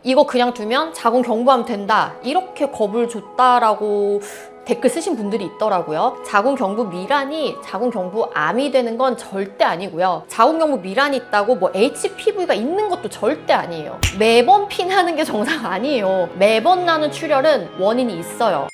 이거 그냥 두면 자궁 경부암 된다, 이렇게 겁을 줬다라고 댓글 쓰신 분들이 있더라고요. 자궁 경부 미란이 자궁 경부 암이 되는 건 절대 아니고요. 자궁 경부 미란이 있다고 뭐 HPV가 있는 것도 절대 아니에요. 매번 피나는 게 정상 아니에요. 매번 나는 출혈은 원인이 있어요.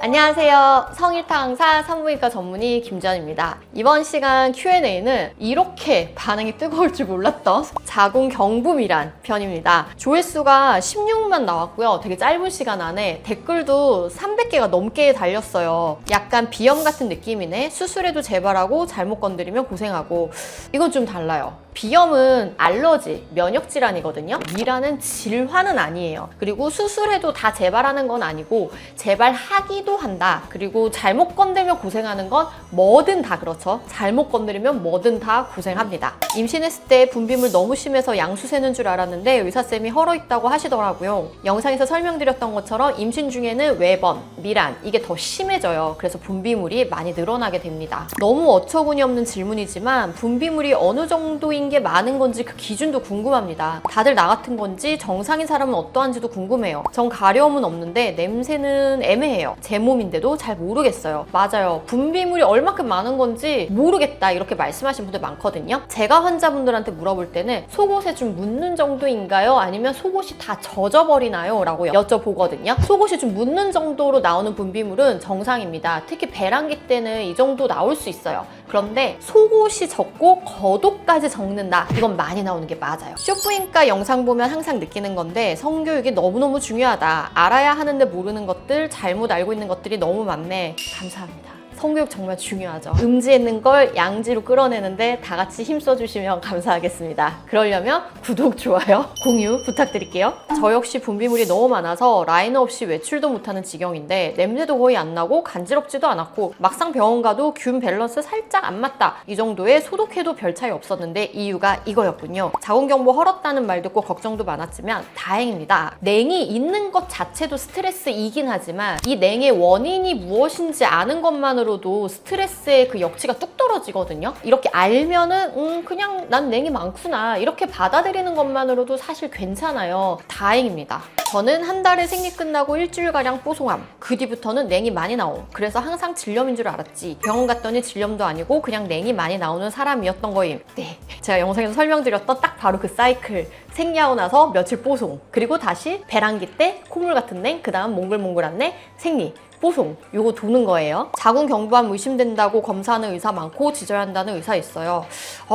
안녕하세요. 성일탕사 산부인과 전문의 김지연입니다. 이번 시간 Q&A는 이렇게 반응이 뜨거울 줄 몰랐던 자궁 경부 미란 편입니다. 조회수가 16만 나왔고요. 되게 짧은 시간 안에 댓글도 300개가 넘게 달렸어요. 약간 비염 같은 느낌이네. 수술해도 재발하고 잘못 건드리면 고생하고. 이건 좀 달라요. 비염은 알러지, 면역질환이거든요. 미란은 질환은 아니에요. 그리고 수술해도 다 재발하는 건 아니고 재발하기도 한다. 그리고 잘못 건들면 고생하는 건 뭐든 다 그렇죠. 잘못 건드리면 뭐든 다 고생합니다. 임신했을 때 분비물 너무 심해서 양수 새는 줄 알았는데 의사쌤이 헐어있다고 하시더라고요. 영상에서 설명드렸던 것처럼 임신 중에는 외번, 미란 이게 더 심해져요. 그래서 분비물이 많이 늘어나게 됩니다. 너무 어처구니 없는 질문이지만 분비물이 어느 정도인 게 많은 건지 그 기준도 궁금합니다. 다들 나 같은 건지 정상인 사람은 어떠한지도 궁금해요. 전 가려움은 없는데 냄새는 애매해요. 제 몸인데도 잘 모르겠어요. 맞아요. 분비물이 얼마큼 많은 건지 모르겠다 이렇게 말씀하신 분들 많거든요. 제가 환자분들한테 물어볼 때는 속옷에 좀 묻는 정도인가요? 아니면 속옷이 다 젖어버리나요? 라고 여쭤보거든요. 속옷이 좀 묻는 정도로 나오는 분비물은 정상입니다. 특히 배란기 때는 이 정도 나올 수 있어요. 그런데 속옷이 젖고 겉옷까지 적는다, 이건 많이 나오는 게 맞아요. 쇼부인과 영상 보면 항상 느끼는 건데 성교육이 너무너무 중요하다. 알아야 하는데 모르는 것들, 잘못 알고 있는 것들이 너무 많네. 감사합니다. 성교육 정말 중요하죠. 음지에 있는 걸 양지로 끌어내는데 다 같이 힘써주시면 감사하겠습니다. 그러려면 구독, 좋아요, 공유 부탁드릴게요. 저 역시 분비물이 너무 많아서 라이너 없이 외출도 못하는 지경인데 냄새도 거의 안 나고 간지럽지도 않았고 막상 병원 가도 균 밸런스 살짝 안 맞다, 이 정도에 소독해도 별 차이 없었는데 이유가 이거였군요. 자궁 경부 헐었다는 말 듣고 걱정도 많았지만 다행입니다. 냉이 있는 것 자체도 스트레스이긴 하지만 이 냉의 원인이 무엇인지 아는 것만으로 도 스트레스의 그 역치가 뚝 떨어지거든요. 이렇게 알면은 그냥 난 냉이 많구나 이렇게 받아들이는 것만으로도 사실 괜찮아요. 다행입니다. 저는 한 달에 생리 끝나고 일주일가량 뽀송함, 그 뒤부터는 냉이 많이 나옴. 그래서 항상 질염인 줄 알았지 병원 갔더니 질염도 아니고 그냥 냉이 많이 나오는 사람이었던 거임. 네, 제가 영상에서 설명드렸던 딱 바로 그 사이클. 생리하고 나서 며칠 뽀송, 그리고 다시 배란기 때 콧물 같은 냉, 그 다음 몽글몽글한 냉, 생리, 뽀송, 요거 도는 거예요. 자궁 경부암 의심된다고 검사하는 의사 많고 지져야 한다는 의사 있어요.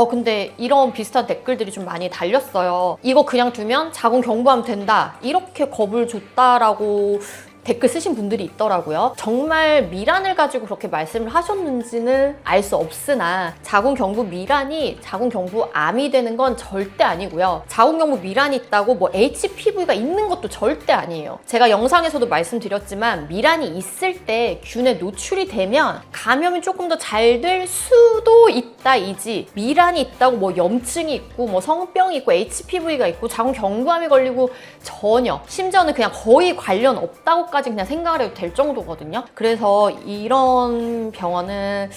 근데 이런 비슷한 댓글들이 좀 많이 달렸어요. 이거 그냥 두면 자궁 경부암 된다, 이렇게 겁을 줬다라고 댓글 쓰신 분들이 있더라고요. 정말 미란을 가지고 그렇게 말씀을 하셨는지는 알 수 없으나 자궁 경부 미란이 자궁 경부 암이 되는 건 절대 아니고요. 자궁 경부 미란이 있다고 뭐 HPV가 있는 것도 절대 아니에요. 제가 영상에서도 말씀드렸지만 미란이 있을 때 균에 노출이 되면 감염이 조금 더 잘 될 수도 있다이지, 미란이 있다고 뭐 염증이 있고 뭐 성병이 있고 HPV가 있고 자궁 경부암이 걸리고 전혀, 심지어는 그냥 거의 관련 없다고 까지 그냥 생각을 해도 될 정도거든요. 그래서 이런 병원은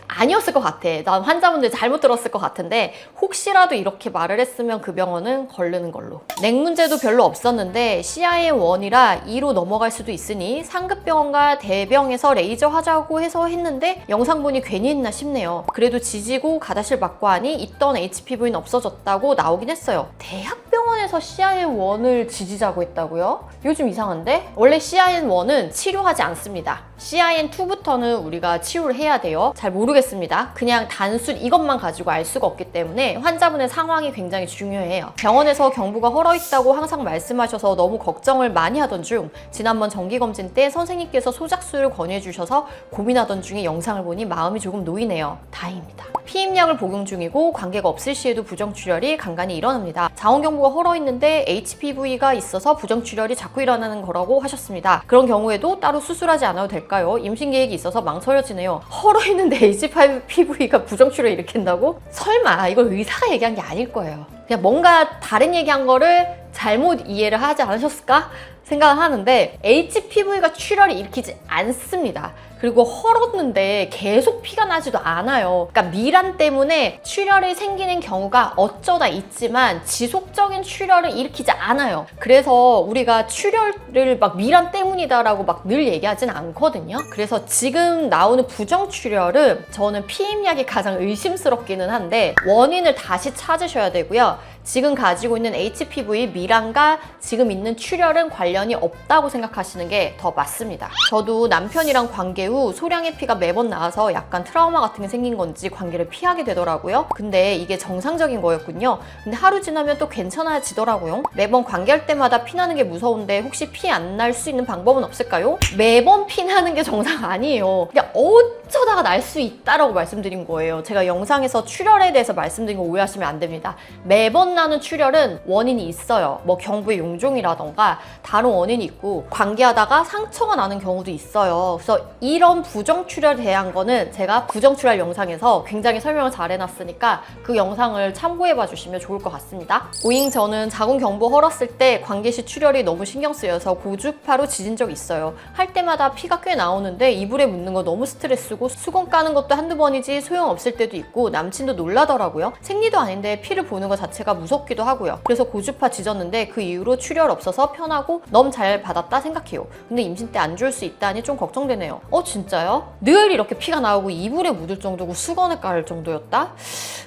아니었을 것 같아. 난 환자분들 잘못 들었을 것 같은데 혹시라도 이렇게 말을 했으면 그 병원은 걸르는 걸로. 냉 문제도 별로 없었는데 CIN1이라 2로 넘어갈 수도 있으니 상급병원과 대병에서 레이저 하자고 해서 했는데 영상 보니 괜히 했나 싶네요. 그래도 지지고 가다실 맞고 하니 있던 HPV는 없어졌다고 나오긴 했어요. 대학병원에서 CIN1을 지지자고 했다고요? 요즘 이상한데? 원래 CIN1은 치료하지 않습니다. CIN2부터는 우리가 치료를 해야 돼요. 잘 모르겠습니다. 그냥 단순 이것만 가지고 알 수가 없기 때문에 환자분의 상황이 굉장히 중요해요. 병원에서 경부가 헐어있다고 항상 말씀하셔서 너무 걱정을 많이 하던 중 지난번 정기검진 때 선생님께서 소작수를 권유해 주셔서 고민하던 중에 영상을 보니 마음이 조금 놓이네요. 다행입니다. 피임약을 복용 중이고 관계가 없을 시에도 부정출혈이 간간히 일어납니다. 자궁 경부가 헐어있는데 HPV가 있어서 부정출혈이 자꾸 일어나는 거라고 하셨습니다. 그런 경우에도 따로 수술하지 않아도 될까요? 임신 계획이 있어서 망설여지네요. 헐어있는데 HPV가 부정출혈 일으킨다고? 설마 이걸 의사가 얘기한 게 아닐 거예요. 그냥 뭔가 다른 얘기한 거를 잘못 이해를 하지 않으셨을까 생각을 하는데 HPV가 출혈을 일으키지 않습니다. 그리고 헐었는데 계속 피가 나지도 않아요. 그러니까 미란 때문에 출혈이 생기는 경우가 어쩌다 있지만 지속적인 출혈을 일으키지 않아요. 그래서 우리가 출혈을 막 미란 때문이다라고 막 늘 얘기하진 않거든요. 그래서 지금 나오는 부정출혈은 저는 피임약이 가장 의심스럽기는 한데 원인을 다시 찾으셔야 되고요. 지금 가지고 있는 HPV 미란과 지금 있는 출혈은 관련이 없다고 생각하시는 게 더 맞습니다. 저도 남편이랑 관계 후 소량의 피가 매번 나와서 약간 트라우마 같은 게 생긴 건지 관계를 피하게 되더라고요. 근데 이게 정상적인 거였군요. 근데 하루 지나면 또 괜찮아지더라고요. 매번 관계할 때마다 피 나는 게 무서운데 혹시 피 안 날 수 있는 방법은 없을까요? 매번 피 나는 게 정상 아니에요. 그냥 어쩌다가 날 수 있다라고 말씀드린 거예요. 제가 영상에서 출혈에 대해서 말씀드린 거 오해하시면 안 됩니다. 매번 나는 출혈은 원인이 있어요. 뭐 경부의 용종이라던가 다른 원인이 있고 관계하다가 상처가 나는 경우도 있어요. 그래서 이런 부정출혈에 대한 거는 제가 부정출혈 영상에서 굉장히 설명을 잘 해놨으니까 그 영상을 참고해봐 주시면 좋을 것 같습니다. 오잉 저는 자궁 경부 헐었을 때 관계 시 출혈이 너무 신경 쓰여서 고주파로 지진 적이 있어요. 할 때마다 피가 꽤 나오는데 이불에 묻는 거 너무 스트레스고 수건 까는 것도 한두 번이지 소용없을 때도 있고 남친도 놀라더라고요. 생리도 아닌데 피를 보는 것 자체가 무섭기도 하고요. 그래서 고주파 지졌는데 그 이후로 출혈 없어서 편하고 너무 잘 받았다 생각해요. 근데 임신 때 안 좋을 수 있다니 좀 걱정되네요. 진짜요? 늘 이렇게 피가 나오고 이불에 묻을 정도고 수건에 깔을 정도였다?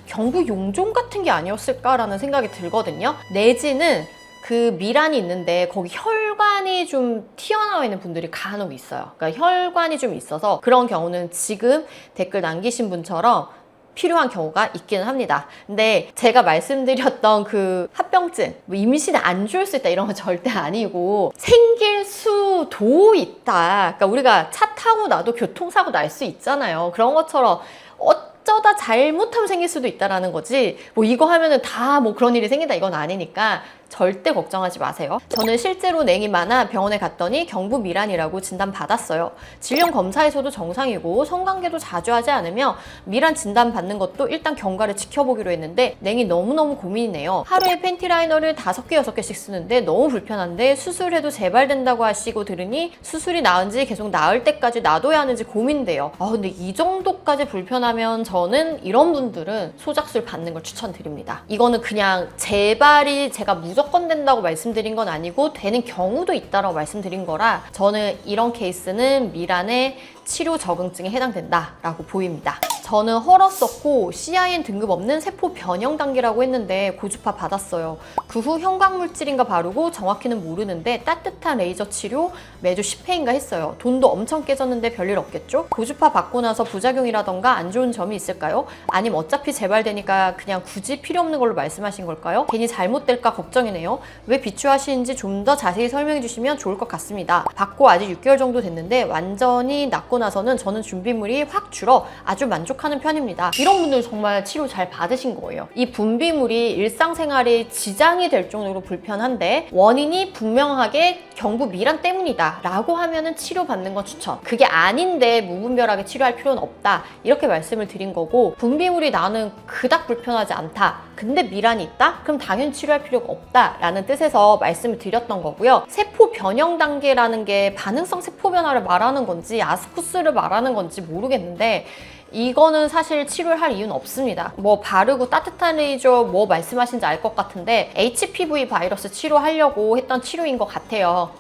경부 용종 같은 게 아니었을까라는 생각이 들거든요. 내지는 그 미란이 있는데 거기 혈관이 좀 튀어나와 있는 분들이 간혹 있어요. 그러니까 혈관이 좀 있어서 그런 경우는 지금 댓글 남기신 분처럼 필요한 경우가 있기는 합니다. 근데 제가 말씀드렸던 그 합병증, 뭐 임신에 안 좋을 수 있다 이런 건 절대 아니고 생길 수도 있다. 그러니까 우리가 차 타고 나도 교통사고 날 수 있잖아요. 그런 것처럼 어쩌다 잘못하면 생길 수도 있다라는 거지 뭐 이거 하면은 다 뭐 그런 일이 생긴다 이건 아니니까 절대 걱정하지 마세요. 저는 실제로 냉이 많아 병원에 갔더니 경부 미란이라고 진단받았어요. 질염 검사에서도 정상이고 성관계도 자주 하지 않으며 미란 진단받는 것도 일단 경과를 지켜보기로 했는데 냉이 너무너무 고민이네요. 하루에 팬티 라이너를 5개, 6개씩 쓰는데 너무 불편한데 수술해도 재발된다고 하시고 들으니 수술이 나은지 계속 나을 때까지 놔둬야 하는지 고민돼요. 근데 이 정도까지 불편하면 저는 이런 분들은 소작술 받는 걸 추천드립니다. 이거는 그냥 재발이 제가 무조건 된다고 말씀드린 건 아니고 되는 경우도 있다고 말씀드린 거라 저는 이런 케이스는 미란의 치료 적응증에 해당된다라고 보입니다. 저는 헐었었고 CIN 등급 없는 세포 변형 단계라고 했는데 고주파 받았어요. 그 후 형광물질인가 바르고 정확히는 모르는데 따뜻한 레이저 치료 매주 10회인가 했어요. 돈도 엄청 깨졌는데 별일 없겠죠? 고주파 받고 나서 부작용이라던가 안 좋은 점이 있을까요? 아니면 어차피 재발되니까 그냥 굳이 필요 없는 걸로 말씀하신 걸까요? 괜히 잘못될까 걱정이네요. 왜 비추하시는지 좀 더 자세히 설명해 주시면 좋을 것 같습니다. 받고 아직 6개월 정도 됐는데 완전히 낫고 나서는 저는 분비물이 확 줄어 아주 만족하는 편입니다. 이런 분들 정말 치료 잘 받으신 거예요. 이 분비물이 일상생활에 지장이 될 정도로 불편한데 원인이 분명하게 경부 미란 때문이다 라고 하면은 치료받는 건 추천. 그게 아닌데 무분별하게 치료할 필요는 없다 이렇게 말씀을 드린 거고 분비물이 나는 그닥 불편하지 않다 근데 미란이 있다? 그럼 당연히 치료할 필요가 없다 라는 뜻에서 말씀을 드렸던 거고요. 세포 변형 단계라는 게 반응성 세포 변화를 말하는 건지 아스쿠스를 말하는 건지 모르겠는데 이거는 사실 치료를 할 이유는 없습니다. 뭐 바르고 따뜻한 레이저 뭐 말씀하신지 알 것 같은데 HPV 바이러스 치료하려고 했던 치료인 것 같아요.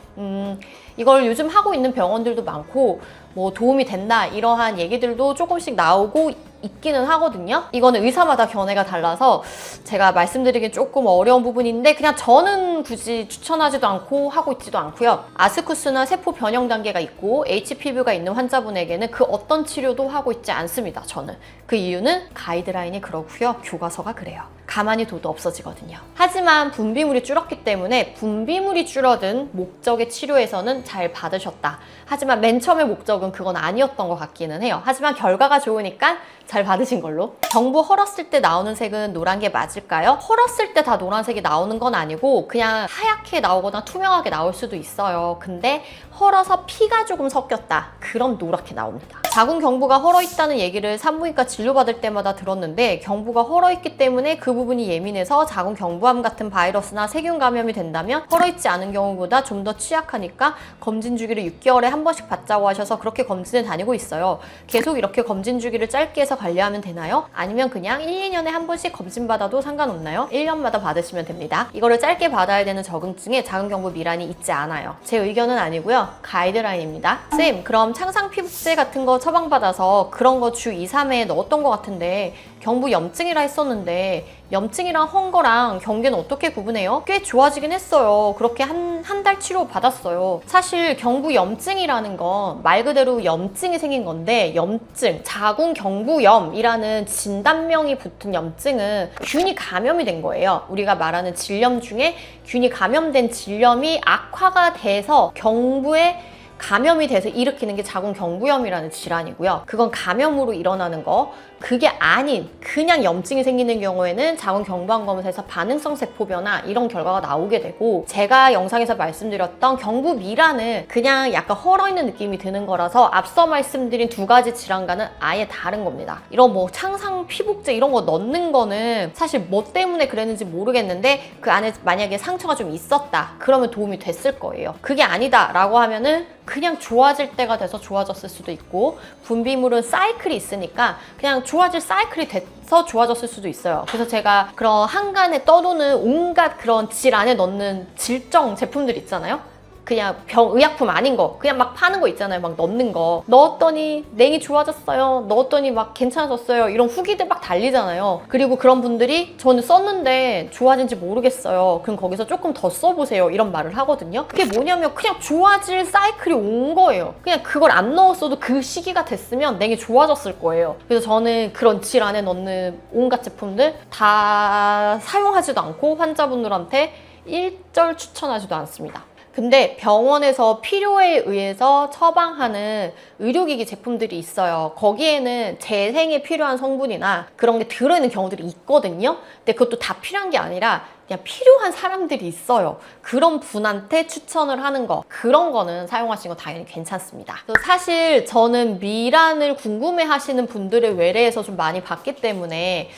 이걸 요즘 하고 있는 병원들도 많고 뭐 도움이 된다 이러한 얘기들도 조금씩 나오고 있기는 하거든요. 이거는 의사마다 견해가 달라서 제가 말씀드리기 조금 어려운 부분인데 그냥 저는 굳이 추천하지도 않고 하고 있지도 않고요. 아스쿠스나 세포 변형 단계가 있고 HPV가 있는 환자분에게는 그 어떤 치료도 하고 있지 않습니다. 저는. 그 이유는 가이드라인이 그렇고요. 교과서가 그래요. 가만히 둬도 없어지거든요. 하지만 분비물이 줄었기 때문에 분비물이 줄어든 목적의 치료에서는 잘 받으셨다. 하지만 맨 처음에 목적은 그건 아니었던 것 같기는 해요. 하지만 결과가 좋으니까 잘 받으신 걸로. 경부 헐었을 때 나오는 색은 노란 게 맞을까요? 헐었을 때 다 노란색이 나오는 건 아니고 그냥 하얗게 나오거나 투명하게 나올 수도 있어요. 근데 헐어서 피가 조금 섞였다. 그럼 노랗게 나옵니다. 자궁 경부가 헐어 있다는 얘기를 산부인과 진료받을 때마다 들었는데 경부가 헐어 있기 때문에 그 부분이 예민해서 자궁 경부암 같은 바이러스나 세균 감염이 된다면 헐어 있지 않은 경우보다 좀 더 취약하니까 검진 주기를 6개월에 한 번씩 받자고 하셔서 그렇게 검진을 다니고 있어요. 계속 이렇게 검진 주기를 짧게 해서 관리하면 되나요? 아니면 그냥 1, 2년에 한 번씩 검진 받아도 상관없나요? 1년마다 받으시면 됩니다. 이거를 짧게 받아야 되는 적응증에 자궁 경부 미란이 있지 않아요. 제 의견은 아니고요. 가이드라인입니다. 쌤, 그럼 창상 피부제 같은 거 처방받아서 그런 거 주 2, 3회에 넣었던 것 같은데 경부 염증이라 했었는데 염증이랑 헝거랑 경계는 어떻게 구분해요? 꽤 좋아지긴 했어요. 그렇게 한 달 치료 받았어요. 사실 경부 염증이라는 건 말 그대로 염증이 생긴 건데 염증, 자궁 경부염이라는 진단명이 붙은 염증은 균이 감염이 된 거예요. 우리가 말하는 질염 중에 균이 감염된 질염이 악화가 돼서 경부에 감염이 돼서 일으키는 게 자궁 경부염이라는 질환이고요. 그건 감염으로 일어나는 거. 그게 아닌 그냥 염증이 생기는 경우에는 자궁 경부암 검사에서 반응성 세포 변화 이런 결과가 나오게 되고, 제가 영상에서 말씀드렸던 경부 미란은 그냥 약간 헐어있는 느낌이 드는 거라서 앞서 말씀드린 두 가지 질환과는 아예 다른 겁니다. 이런 뭐 창상 피복제 이런 거 넣는 거는 사실 뭐 때문에 그랬는지 모르겠는데 그 안에 만약에 상처가 좀 있었다 그러면 도움이 됐을 거예요. 그게 아니다 라고 하면은 그냥 좋아질 때가 돼서 좋아졌을 수도 있고, 분비물은 사이클이 있으니까 그냥 좋아질 사이클이 돼서 좋아졌을 수도 있어요. 그래서 제가 그런 한간에 떠도는 온갖 그런 질 안에 넣는 질정 제품들 있잖아요. 그냥 의약품 아닌 거 그냥 막 파는 거 있잖아요. 막 넣는 거 넣었더니 냉이 좋아졌어요, 넣었더니 막 괜찮아졌어요, 이런 후기들 막 달리잖아요. 그리고 그런 분들이 저는 썼는데 좋아진지 모르겠어요, 그럼 거기서 조금 더 써보세요 이런 말을 하거든요. 그게 뭐냐면 그냥 좋아질 사이클이 온 거예요. 그냥 그걸 안 넣었어도 그 시기가 됐으면 냉이 좋아졌을 거예요. 그래서 저는 그런 질 안에 넣는 온갖 제품들 다 사용하지도 않고 환자분들한테 일절 추천하지도 않습니다. 근데 병원에서 필요에 의해서 처방하는 의료기기 제품들이 있어요. 거기에는 재생에 필요한 성분이나 그런 게 들어있는 경우들이 있거든요. 근데 그것도 다 필요한 게 아니라 그냥 필요한 사람들이 있어요. 그런 분한테 추천을 하는 거, 그런 거는 사용하시는 거 당연히 괜찮습니다. 사실 저는 미란을 궁금해 하시는 분들의 외래에서 좀 많이 봤기 때문에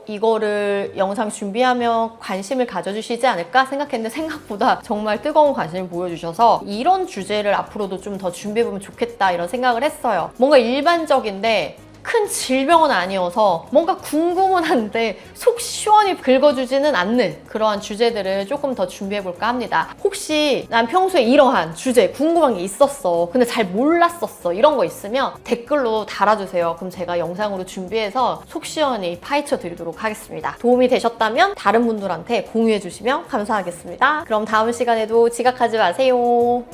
이거를 영상 준비하면 관심을 가져주시지 않을까 생각했는데 생각보다 정말 뜨거운 관심을 보여주셔서 이런 주제를 앞으로도 좀 더 준비해보면 좋겠다 이런 생각을 했어요. 뭔가 일반적인데 큰 질병은 아니어서 뭔가 궁금은 한데 속 시원히 긁어주지는 않는 그러한 주제들을 조금 더 준비해볼까 합니다. 혹시 난 평소에 이러한 주제 궁금한 게 있었어, 근데 잘 몰랐었어, 이런 거 있으면 댓글로 달아주세요. 그럼 제가 영상으로 준비해서 속 시원히 파헤쳐 드리도록 하겠습니다. 도움이 되셨다면 다른 분들한테 공유해 주시면 감사하겠습니다. 그럼 다음 시간에도 지각하지 마세요.